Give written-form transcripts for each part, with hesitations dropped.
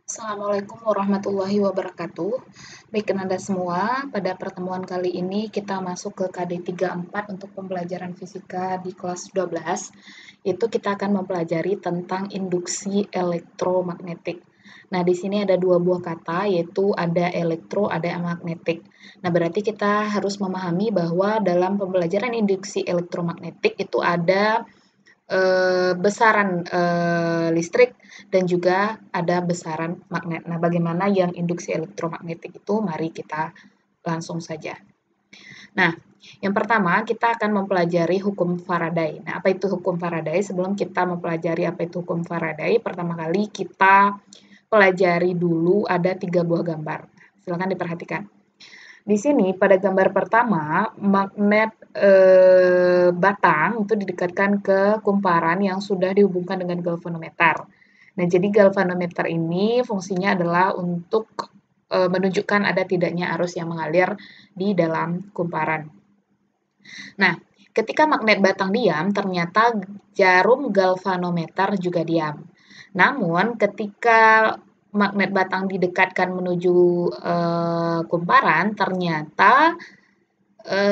Assalamualaikum warahmatullahi wabarakatuh. Baik, Anda semua, pada pertemuan kali ini kita masuk ke KD 34 untuk pembelajaran fisika di kelas 12. Itu kita akan mempelajari tentang induksi elektromagnetik. Nah, di sini ada dua buah kata, yaitu ada elektro, ada magnetik. Nah, berarti kita harus memahami bahwa dalam pembelajaran induksi elektromagnetik itu ada besaran listrik dan juga ada besaran magnet. Nah, bagaimana yang induksi elektromagnetik itu? Mari kita langsung saja. Nah, yang pertama kita akan mempelajari hukum Faraday. Nah, apa itu hukum Faraday? Sebelum kita mempelajari apa itu hukum Faraday, pertama kali kita pelajari dulu ada 3 buah gambar. Silakan diperhatikan. Di sini pada gambar pertama, magnet batang itu didekatkan ke kumparan yang sudah dihubungkan dengan galvanometer. Nah, jadi galvanometer ini fungsinya adalah untuk menunjukkan ada tidaknya arus yang mengalir di dalam kumparan. Nah, ketika magnet batang diam, ternyata jarum galvanometer juga diam. Namun, ketika magnet batang didekatkan menuju kumparan, ternyata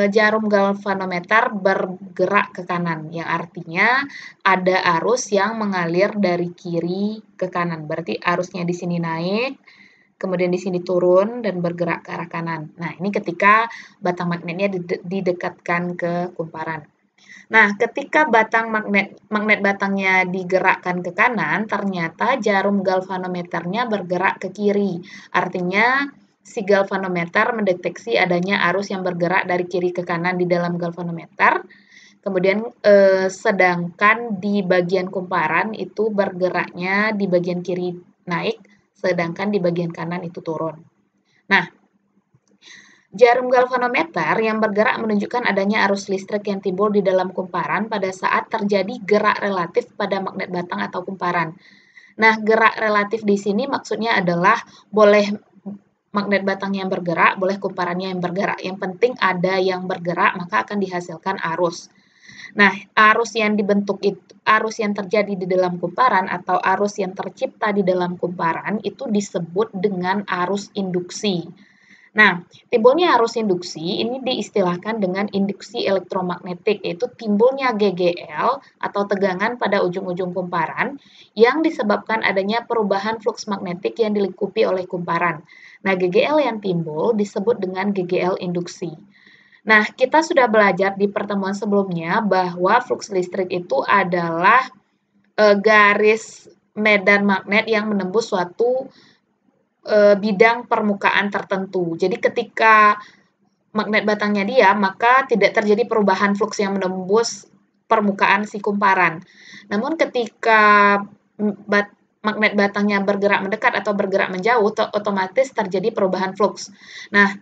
jarum galvanometer bergerak ke kanan, yang artinya ada arus yang mengalir dari kiri ke kanan. Berarti arusnya di sini naik, kemudian di sini turun dan bergerak ke arah kanan. Nah, ini ketika batang magnetnya didekatkan ke kumparan. Nah, ketika magnet batangnya digerakkan ke kanan, ternyata jarum galvanometernya bergerak ke kiri. Artinya, si galvanometer mendeteksi adanya arus yang bergerak dari kiri ke kanan di dalam galvanometer. Kemudian, sedangkan di bagian kumparan itu bergeraknya di bagian kiri naik, sedangkan di bagian kanan itu turun. Nah, jarum galvanometer yang bergerak menunjukkan adanya arus listrik yang timbul di dalam kumparan pada saat terjadi gerak relatif pada magnet batang atau kumparan. Nah, gerak relatif di sini maksudnya adalah boleh magnet batang yang bergerak, boleh kumparannya yang bergerak. Yang penting ada yang bergerak, maka akan dihasilkan arus. Nah, arus yang dibentuk itu, arus yang terjadi di dalam kumparan atau arus yang tercipta di dalam kumparan itu disebut dengan arus induksi. Nah, timbulnya arus induksi ini diistilahkan dengan induksi elektromagnetik, yaitu timbulnya GGL atau tegangan pada ujung-ujung kumparan yang disebabkan adanya perubahan fluks magnetik yang dilingkupi oleh kumparan. Nah, GGL yang timbul disebut dengan GGL induksi. Nah, kita sudah belajar di pertemuan sebelumnya bahwa fluks listrik itu adalah garis medan magnet yang menembus suatu bidang permukaan tertentu. Jadi ketika magnet batangnya diam, maka tidak terjadi perubahan fluks yang menembus permukaan si kumparan. Namun ketika magnet batangnya bergerak mendekat atau bergerak menjauh, otomatis terjadi perubahan fluks. Nah,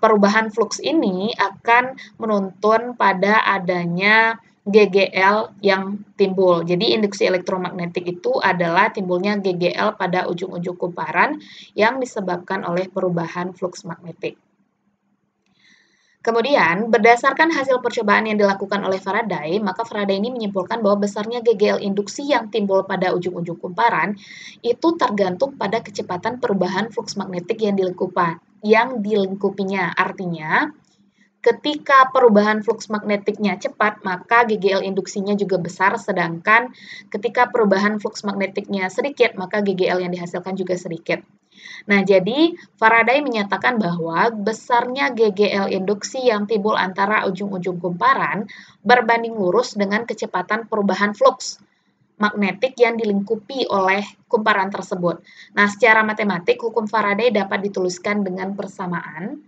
perubahan fluks ini akan menuntun pada adanya GGL yang timbul. Jadi induksi elektromagnetik itu adalah timbulnya GGL pada ujung-ujung kumparan yang disebabkan oleh perubahan fluks magnetik. Kemudian, berdasarkan hasil percobaan yang dilakukan oleh Faraday, maka Faraday ini menyimpulkan bahwa besarnya GGL induksi yang timbul pada ujung-ujung kumparan itu tergantung pada kecepatan perubahan fluks magnetik yang dilingkupinya. Artinya, ketika perubahan fluks magnetiknya cepat, maka GGL induksinya juga besar, sedangkan ketika perubahan fluks magnetiknya sedikit, maka GGL yang dihasilkan juga sedikit. Nah, jadi Faraday menyatakan bahwa besarnya GGL induksi yang timbul antara ujung-ujung kumparan berbanding lurus dengan kecepatan perubahan fluks magnetik yang dilingkupi oleh kumparan tersebut. Nah, secara matematik, hukum Faraday dapat dituliskan dengan persamaan.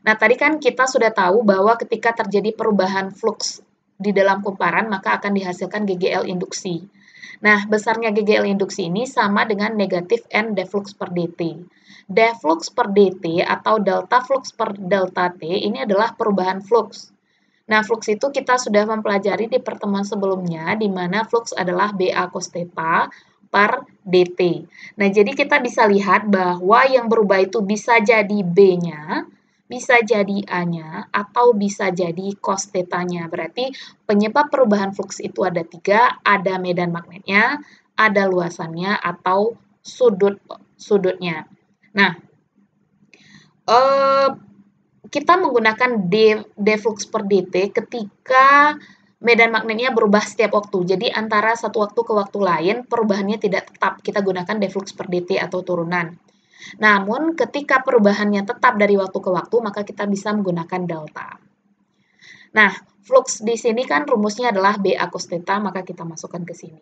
Nah, tadi kan kita sudah tahu bahwa ketika terjadi perubahan fluks di dalam kumparan, maka akan dihasilkan GGL induksi. Nah, besarnya GGL induksi ini sama dengan negatif N deflux per dt. Deflux per dt atau delta flux per delta T ini adalah perubahan fluks. Nah, flux itu kita sudah mempelajari di pertemuan sebelumnya, di mana flux adalah BA cos theta per dt. Nah, jadi kita bisa lihat bahwa yang berubah itu bisa jadi B-nya, bisa jadi A-nya, atau bisa jadi cos theta-nya. Berarti penyebab perubahan flux itu ada 3, ada medan magnetnya, ada luasannya, atau sudutnya. Nah, kita menggunakan D flux per dt ketika medan magnetnya berubah setiap waktu. Jadi antara satu waktu ke waktu lain perubahannya tidak tetap. Kita gunakan D flux per dt atau turunan. Namun ketika perubahannya tetap dari waktu ke waktu, maka kita bisa menggunakan delta. Nah, flux di sini kan rumusnya adalah BA cos theta, maka kita masukkan ke sini.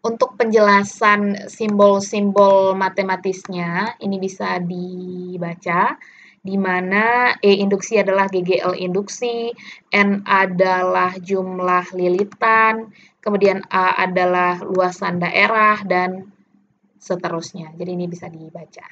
Untuk penjelasan simbol-simbol matematisnya, ini bisa dibaca, di mana E induksi adalah GGL induksi, N adalah jumlah lilitan, kemudian A adalah luasan daerah, dan seterusnya. Jadi ini bisa dibaca.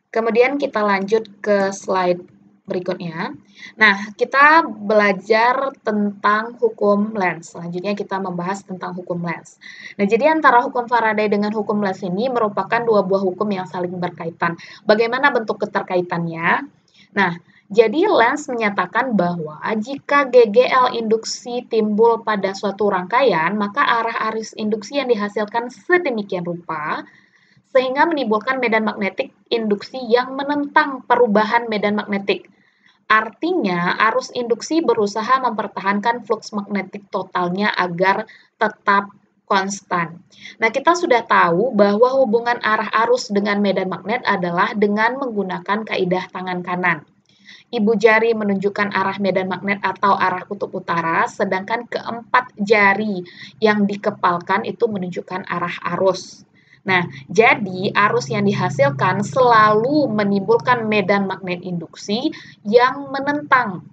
Kemudian kita lanjut ke slide berikutnya. Nah, kita belajar tentang hukum Lenz. Selanjutnya kita membahas tentang hukum Lenz. Nah, jadi antara hukum Faraday dengan hukum Lenz ini merupakan dua buah hukum yang saling berkaitan. Bagaimana bentuk keterkaitannya? Nah, jadi Lenz menyatakan bahwa jika GGL induksi timbul pada suatu rangkaian, maka arah arus induksi yang dihasilkan sedemikian rupa sehingga menimbulkan medan magnetik induksi yang menentang perubahan medan magnetik. Artinya, arus induksi berusaha mempertahankan flux magnetik totalnya agar tetap konstan. Nah, kita sudah tahu bahwa hubungan arah arus dengan medan magnet adalah dengan menggunakan kaidah tangan kanan. Ibu jari menunjukkan arah medan magnet atau arah kutub utara, sedangkan keempat jari yang dikepalkan itu menunjukkan arah arus. Nah, jadi arus yang dihasilkan selalu menimbulkan medan magnet induksi yang menentang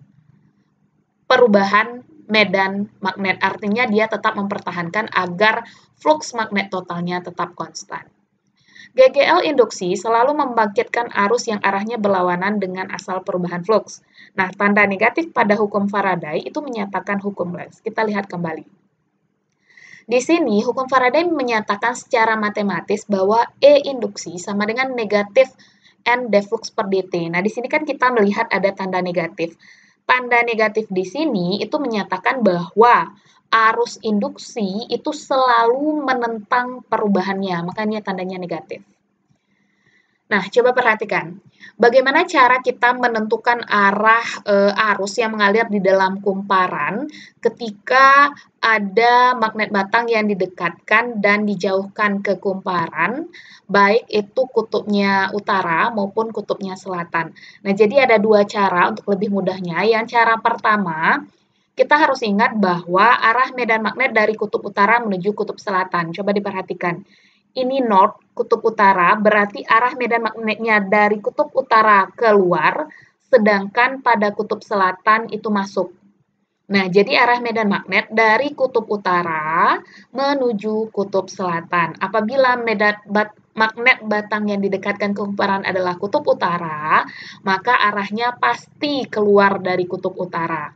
perubahan medan magnet. Artinya dia tetap mempertahankan agar flux magnet totalnya tetap konstan. GGL induksi selalu membangkitkan arus yang arahnya berlawanan dengan asal perubahan flux. Nah, tanda negatif pada hukum Faraday itu menyatakan hukum Lenz. Kita lihat kembali. Di sini, hukum Faraday menyatakan secara matematis bahwa E induksi sama dengan negatif N d flux per dt. Nah, di sini kan kita melihat ada tanda negatif. Tanda negatif di sini itu menyatakan bahwa arus induksi itu selalu menentang perubahannya, makanya tandanya negatif. Nah, coba perhatikan, bagaimana cara kita menentukan arah arus yang mengalir di dalam kumparan ketika ada magnet batang yang didekatkan dan dijauhkan ke kumparan, baik itu kutubnya utara maupun kutubnya selatan. Nah, jadi ada dua cara untuk lebih mudahnya. Yang cara pertama, kita harus ingat bahwa arah medan magnet dari kutub utara menuju kutub selatan. Coba diperhatikan. Ini north, kutub utara, berarti arah medan magnetnya dari kutub utara keluar, sedangkan pada kutub selatan itu masuk. Nah, jadi arah medan magnet dari kutub utara menuju kutub selatan. Apabila magnet batang yang didekatkan ke kumparan adalah kutub utara, maka arahnya pasti keluar dari kutub utara.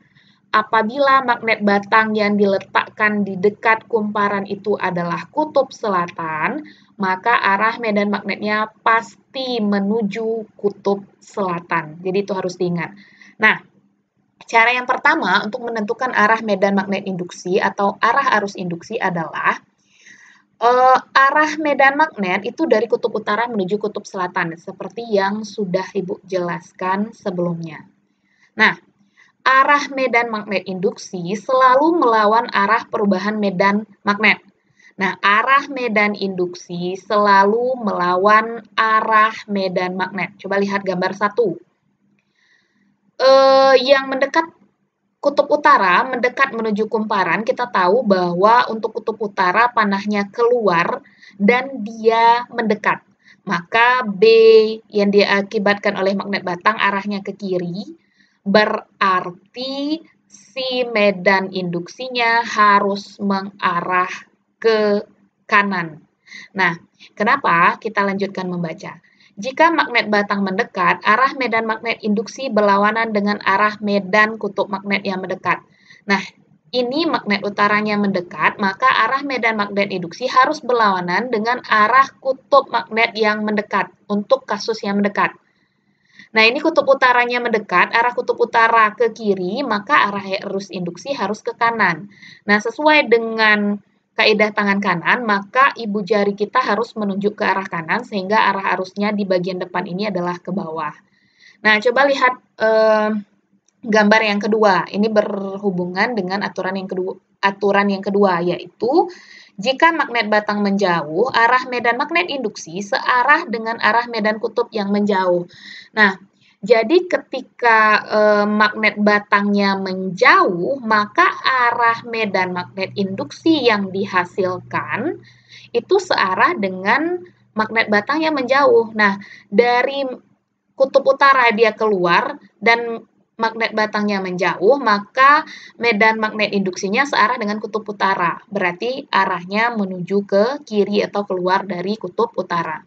Apabila magnet batang yang diletakkan di dekat kumparan itu adalah kutub selatan, maka arah medan magnetnya pasti menuju kutub selatan. Jadi itu harus diingat. Nah, cara yang pertama untuk menentukan arah medan magnet induksi atau arah arus induksi adalah arah medan magnet itu dari kutub utara menuju kutub selatan, seperti yang sudah Ibu jelaskan sebelumnya. Nah, arah medan magnet induksi selalu melawan arah perubahan medan magnet. Nah, arah medan induksi selalu melawan arah medan magnet. Coba lihat gambar 1. Yang mendekat kutub utara, mendekat menuju kumparan, kita tahu bahwa untuk kutub utara panahnya keluar dan dia mendekat. Maka B yang diakibatkan oleh magnet batang arahnya ke kiri, berarti si medan induksinya harus mengarah ke kanan. Nah, kenapa? Kita lanjutkan membaca. Jika magnet batang mendekat, arah medan magnet induksi berlawanan dengan arah medan kutub magnet yang mendekat. Nah, ini magnet utaranya mendekat, maka arah medan magnet induksi harus berlawanan dengan arah kutub magnet yang mendekat untuk kasus yang mendekat. Nah, ini kutub utaranya mendekat, arah kutub utara ke kiri, maka arah arus induksi harus ke kanan. Nah, sesuai dengan kaidah tangan kanan, maka ibu jari kita harus menunjuk ke arah kanan, sehingga arah arusnya di bagian depan ini adalah ke bawah. Nah, coba lihat gambar yang kedua. Ini berhubungan dengan aturan yang kedua, yaitu jika magnet batang menjauh, arah medan magnet induksi searah dengan arah medan kutub yang menjauh. Nah, jadi ketika magnet batangnya menjauh, maka arah medan magnet induksi yang dihasilkan itu searah dengan magnet batang yang menjauh. Nah, dari kutub utara dia keluar dan magnet batangnya menjauh, maka medan magnet induksinya searah dengan kutub utara. Berarti arahnya menuju ke kiri atau keluar dari kutub utara.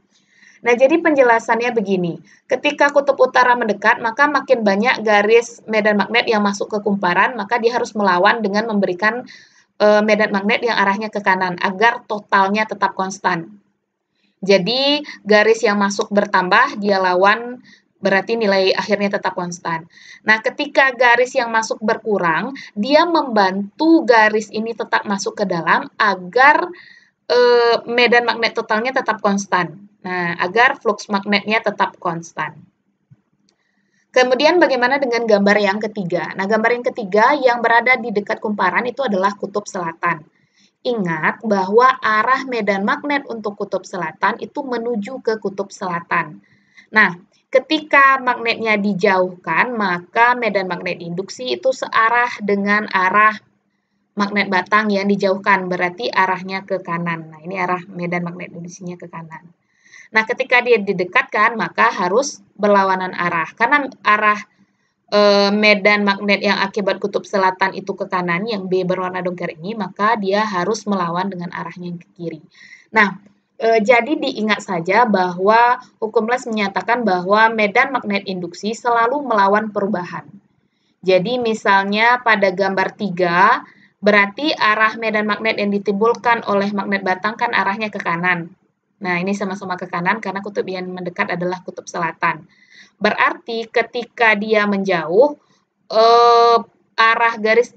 Nah, jadi penjelasannya begini. Ketika kutub utara mendekat, maka makin banyak garis medan magnet yang masuk ke kumparan, maka dia harus melawan dengan memberikan medan magnet yang arahnya ke kanan agar totalnya tetap konstan. Jadi, garis yang masuk bertambah, dia lawan, berarti nilai akhirnya tetap konstan. Nah, ketika garis yang masuk berkurang, dia membantu garis ini tetap masuk ke dalam agar medan magnet totalnya tetap konstan. Nah, agar flux magnetnya tetap konstan. Kemudian bagaimana dengan gambar yang ketiga? Nah, gambar yang ketiga yang berada di dekat kumparan itu adalah kutub selatan. Ingat bahwa arah medan magnet untuk kutub selatan itu menuju ke kutub selatan. Nah, ketika magnetnya dijauhkan, maka medan magnet induksi itu searah dengan arah magnet batang yang dijauhkan, berarti arahnya ke kanan. Nah, ini arah medan magnet induksinya ke kanan. Nah, ketika dia didekatkan, maka harus berlawanan arah. Karena arah medan magnet yang akibat kutub selatan itu ke kanan, yang B berwarna dongker ini, maka dia harus melawan dengan arahnya ke kiri. Nah, jadi diingat saja bahwa hukum Les menyatakan bahwa medan magnet induksi selalu melawan perubahan. Jadi misalnya pada gambar 3, berarti arah medan magnet yang ditimbulkan oleh magnet batang kan arahnya ke kanan. Nah, ini sama-sama ke kanan karena kutub yang mendekat adalah kutub selatan. Berarti ketika dia menjauh, arah garis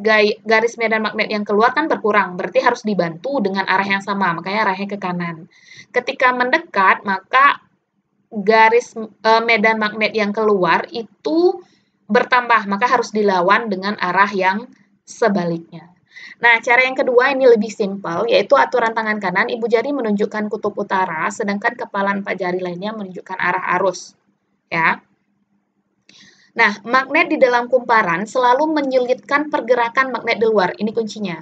medan magnet yang keluar kan berkurang, berarti harus dibantu dengan arah yang sama, makanya arahnya ke kanan. Ketika mendekat, maka garis medan magnet yang keluar itu bertambah, maka harus dilawan dengan arah yang sebaliknya. Nah, cara yang kedua ini lebih simpel, yaitu aturan tangan kanan, ibu jari menunjukkan kutub utara, sedangkan kepala 4 jari lainnya menunjukkan arah arus. Ya. Nah, magnet di dalam kumparan selalu menyulitkan pergerakan magnet di luar. Ini kuncinya.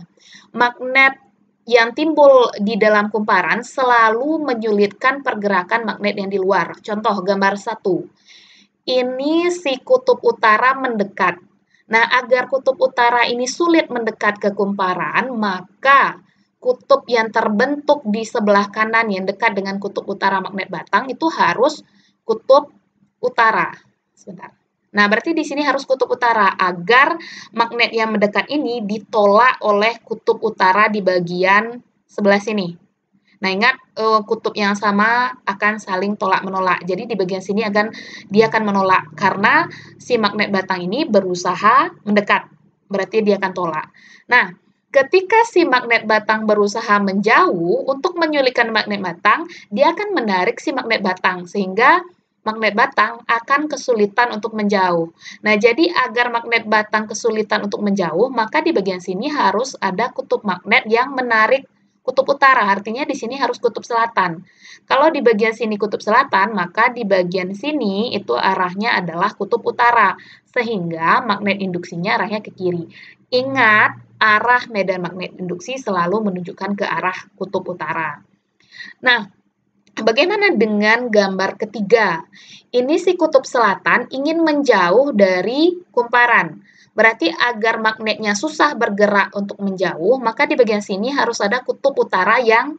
Magnet yang timbul di dalam kumparan selalu menyulitkan pergerakan magnet yang di luar. Contoh gambar 1. Ini si kutub utara mendekat. Nah, agar kutub utara ini sulit mendekat ke kumparan, maka kutub yang terbentuk di sebelah kanan yang dekat dengan kutub utara magnet batang itu harus kutub utara. Sebentar. Nah, berarti di sini harus kutub utara agar magnet yang mendekat ini ditolak oleh kutub utara di bagian sebelah sini. Nah, ingat kutub yang sama akan saling tolak-menolak. Jadi di bagian sini dia akan menolak karena si magnet batang ini berusaha mendekat. Berarti dia akan tolak. Nah, ketika si magnet batang berusaha menjauh, untuk menyulitkan magnet batang, dia akan menarik si magnet batang sehingga magnet batang akan kesulitan untuk menjauh. Nah, jadi agar magnet batang kesulitan untuk menjauh, maka di bagian sini harus ada kutub magnet yang menarik kutub utara, artinya di sini harus kutub selatan. Kalau di bagian sini kutub selatan, maka di bagian sini itu arahnya adalah kutub utara, sehingga magnet induksinya arahnya ke kiri. Ingat, arah medan magnet induksi selalu menunjukkan ke arah kutub utara. Nah, bagaimana dengan gambar ketiga? Ini si kutub selatan ingin menjauh dari kumparan. Berarti agar magnetnya susah bergerak untuk menjauh, maka di bagian sini harus ada kutub utara yang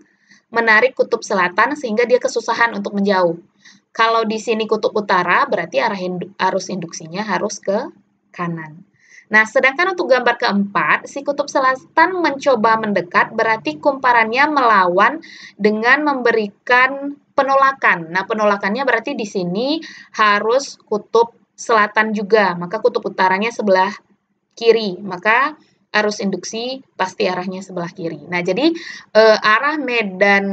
menarik kutub selatan sehingga dia kesusahan untuk menjauh. Kalau di sini kutub utara, berarti arus induksinya harus ke kanan. Nah, sedangkan untuk gambar keempat, si kutub selatan mencoba mendekat, berarti kumparannya melawan dengan memberikan penolakan. Nah, penolakannya berarti di sini harus kutub selatan juga, maka kutub utaranya sebelah kiri, maka arus induksi pasti arahnya sebelah kiri. Nah, jadi arah medan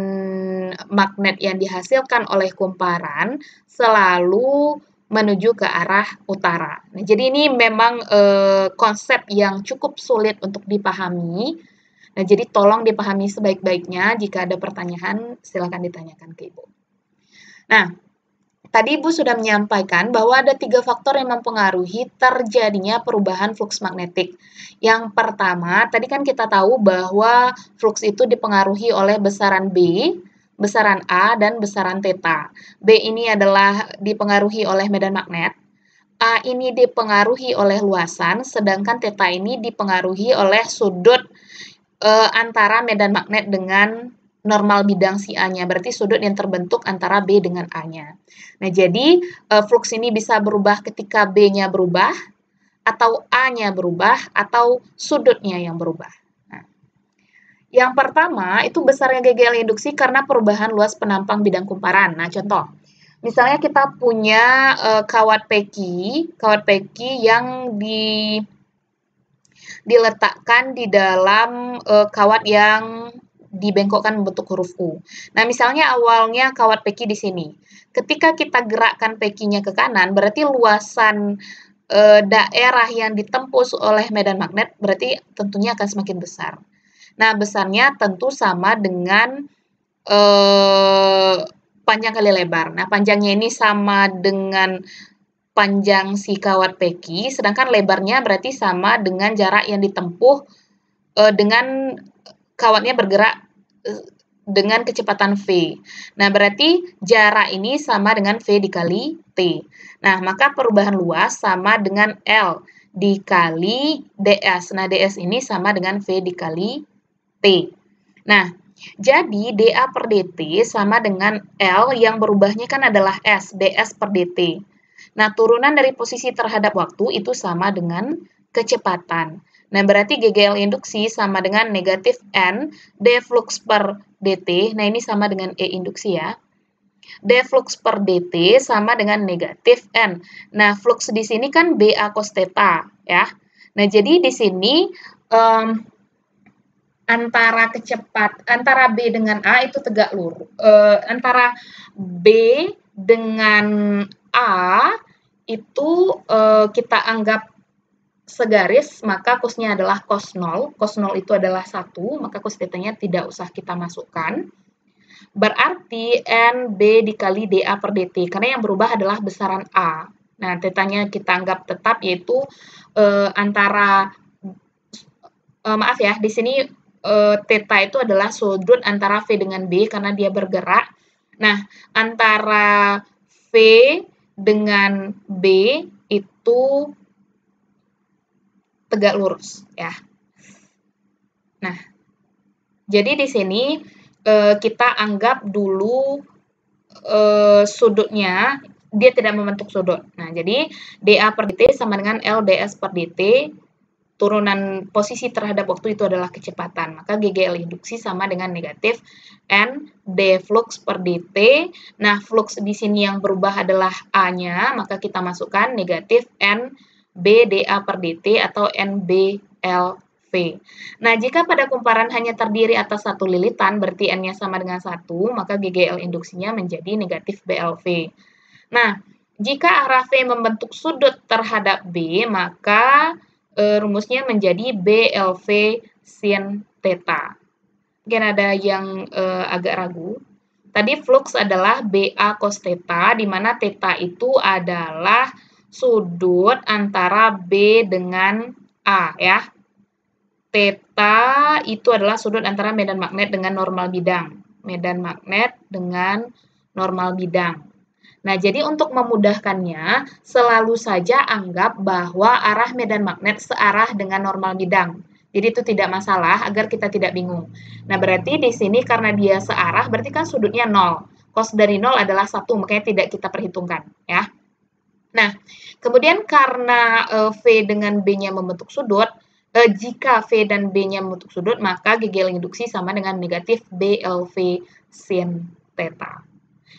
magnet yang dihasilkan oleh kumparan selalu menuju ke arah utara. Nah, jadi ini memang konsep yang cukup sulit untuk dipahami. Nah, jadi tolong dipahami sebaik-baiknya. Jika ada pertanyaan, silakan ditanyakan ke Ibu. Nah, tadi Ibu sudah menyampaikan bahwa ada 3 faktor yang mempengaruhi terjadinya perubahan fluks magnetik. Yang pertama, tadi kan kita tahu bahwa fluks itu dipengaruhi oleh besaran B, besaran A, dan besaran theta. B ini adalah dipengaruhi oleh medan magnet, A ini dipengaruhi oleh luasan, sedangkan theta ini dipengaruhi oleh sudut antara medan magnet dengan normal bidang si A-nya, berarti sudut yang terbentuk antara B dengan A-nya. Nah, jadi fluks ini bisa berubah ketika B-nya berubah, atau A-nya berubah, atau sudutnya yang berubah. Nah, yang pertama itu besarnya GGL induksi karena perubahan luas penampang bidang kumparan. Nah, contoh, misalnya kita punya kawat peki yang diletakkan di dalam kawat yang dibengkokkan membentuk huruf U. Nah, misalnya awalnya kawat peki di sini. Ketika kita gerakkan pekinya ke kanan, berarti luasan daerah yang ditembus oleh medan magnet berarti tentunya akan semakin besar. Nah, besarnya tentu sama dengan panjang kali lebar. Nah, panjangnya ini sama dengan panjang si kawat peki, sedangkan lebarnya berarti sama dengan jarak yang ditempuh dengan kawatnya bergerak dengan kecepatan V. Nah, berarti jarak ini sama dengan V dikali T. Nah, maka perubahan luas sama dengan L dikali DS. Nah, DS ini sama dengan V dikali T. Nah, jadi dA per dt sama dengan L yang berubahnya kan adalah S, ds per dt. Nah, turunan dari posisi terhadap waktu itu sama dengan kecepatan. Nah, berarti GGL induksi sama dengan negatif N, D flux per dt. Nah, ini sama dengan E induksi ya. D flux per dt sama dengan negatif N. Nah, flux di sini kan BA cos theta ya. Nah, jadi di sini antara B dengan A itu tegak lurus. Antara B dengan A itu kita anggap segaris, maka cosnya adalah cos 0. Cos 0 itu adalah 1, maka cos theta-nya tidak usah kita masukkan. Berarti NB dikali DA per DT, karena yang berubah adalah besaran A. Nah, theta-nya kita anggap tetap, yaitu maaf ya, di sini theta itu adalah sudut antara V dengan B karena dia bergerak. Nah, antara V dengan B itu tegak lurus ya. Nah, jadi di sini kita anggap dulu sudutnya dia tidak membentuk sudut. Nah, jadi dA per dt sama dengan LDS per dt. Turunan posisi terhadap waktu itu adalah kecepatan. Maka GGL induksi sama dengan negatif N D flux per dt. Nah, flux di sini yang berubah adalah A-nya, maka kita masukkan negatif N B dA per dt atau NBLV. Nah, jika pada kumparan hanya terdiri atas satu lilitan, berarti N-nya sama dengan 1, maka GGL induksinya menjadi negatif BLV. Nah, jika arah V membentuk sudut terhadap B, maka rumusnya menjadi BLV sin theta. Mungkin ada yang agak ragu. Tadi flux adalah BA cos theta, di mana theta itu adalah sudut antara B dengan A ya. Theta itu adalah sudut antara medan magnet dengan normal bidang. Medan magnet dengan normal bidang. Nah, jadi untuk memudahkannya, selalu saja anggap bahwa arah medan magnet searah dengan normal bidang. Jadi itu tidak masalah agar kita tidak bingung. Nah, berarti di sini karena dia searah, berarti kan sudutnya 0. Cos dari 0 adalah 1, makanya tidak kita perhitungkan. Ya. Nah, kemudian karena V dengan B-nya membentuk sudut, jika V dan B-nya membentuk sudut, maka GGL induksi sama dengan negatif BLV sin theta.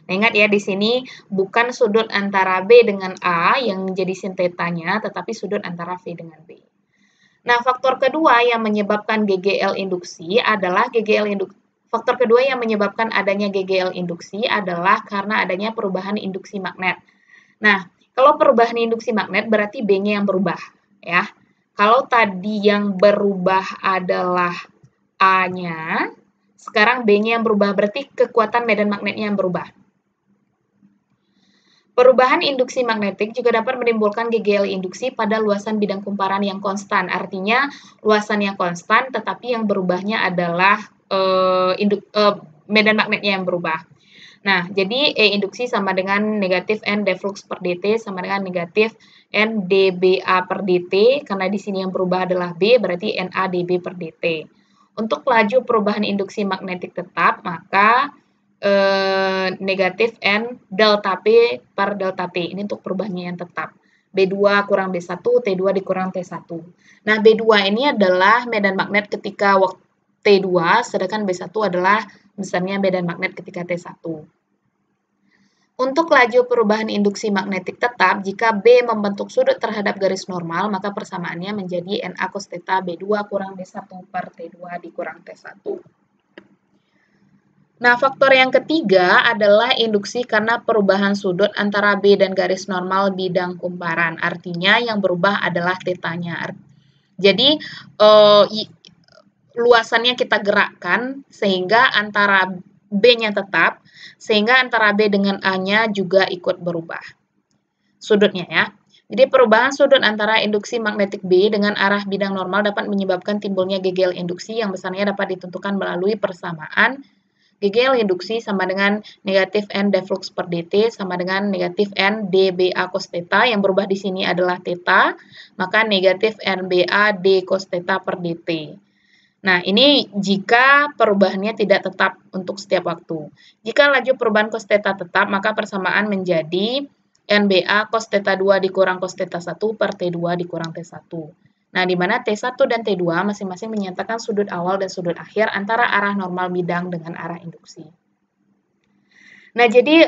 Nah, ingat ya, di sini bukan sudut antara B dengan A yang menjadi sin tetanya, tetapi sudut antara V dengan B. Nah, faktor kedua yang menyebabkan GGL induksi adalah faktor kedua yang menyebabkan adanya GGL induksi adalah karena adanya perubahan induksi magnet. Nah, kalau perubahan induksi magnet berarti B-nya yang berubah, ya. Kalau tadi yang berubah adalah A-nya, sekarang B-nya yang berubah, berarti kekuatan medan magnetnya yang berubah. Perubahan induksi magnetik juga dapat menimbulkan GGL induksi pada luasan bidang kumparan yang konstan. Artinya luasan yang konstan, tetapi yang berubahnya adalah medan magnetnya yang berubah. Nah, jadi E induksi sama dengan negatif N deflux per dt sama dengan negatif N dBA per dt. Karena di sini yang berubah adalah B, berarti NA dB per dt. Untuk laju perubahan induksi magnetik tetap, maka negatif N delta P per delta T. Ini untuk perubahannya yang tetap. B2 kurang B1, T2 dikurang T1. Nah, B2 ini adalah medan magnet ketika waktu T2, sedangkan B1 adalah besarnya medan magnet ketika T1. Untuk laju perubahan induksi magnetik tetap, jika B membentuk sudut terhadap garis normal, maka persamaannya menjadi NA cos θ B2 kurang B1 per T2 dikurang T1. Nah, faktor yang ketiga adalah induksi karena perubahan sudut antara B dan garis normal bidang kumparan. Artinya yang berubah adalah tetanya. Jadi, luasannya kita gerakkan sehingga antara B-nya tetap, sehingga antara B dengan A-nya juga ikut berubah. Sudutnya ya. Jadi perubahan sudut antara induksi magnetik B dengan arah bidang normal dapat menyebabkan timbulnya GGL induksi yang besarnya dapat ditentukan melalui persamaan GGL induksi sama dengan negatif N deflux per dt sama dengan negatif N dBA cos θ, yang berubah di sini adalah θ, maka negatif NBA d cos θ per dt. Nah, ini jika perubahannya tidak tetap untuk setiap waktu. Jika laju perubahan cos θ tetap, maka persamaan menjadi NBA cos θ2 dikurang cos θ1 per T2 dikurang T1. Nah, di mana T1 dan T2 masing-masing menyatakan sudut awal dan sudut akhir antara arah normal bidang dengan arah induksi. Nah, jadi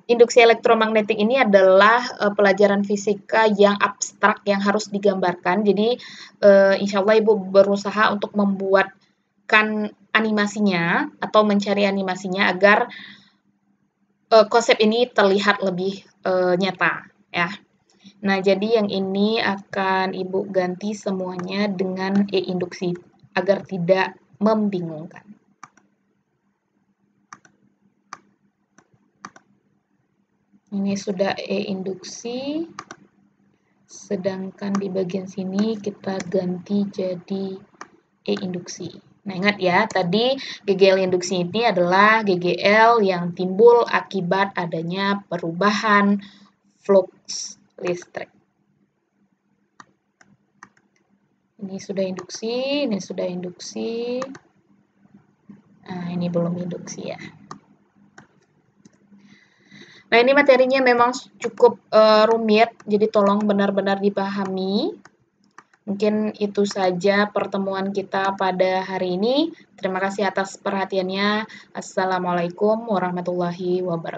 induksi elektromagnetik ini adalah pelajaran fisika yang abstrak yang harus digambarkan. Jadi, insya Allah Ibu berusaha untuk membuatkan animasinya atau mencari animasinya agar konsep ini terlihat lebih nyata, ya. Nah, jadi yang ini akan Ibu ganti semuanya dengan E induksi agar tidak membingungkan. Ini sudah E induksi, sedangkan di bagian sini kita ganti jadi E induksi. Nah, ingat ya, tadi GGL induksi ini adalah GGL yang timbul akibat adanya perubahan flux listrik. Ini sudah induksi, ini sudah induksi. Nah, ini belum induksi ya. Nah, ini materinya memang cukup rumit, jadi tolong benar-benar dipahami. Mungkin itu saja pertemuan kita pada hari ini. Terima kasih atas perhatiannya. Assalamualaikum warahmatullahi wabarakatuh.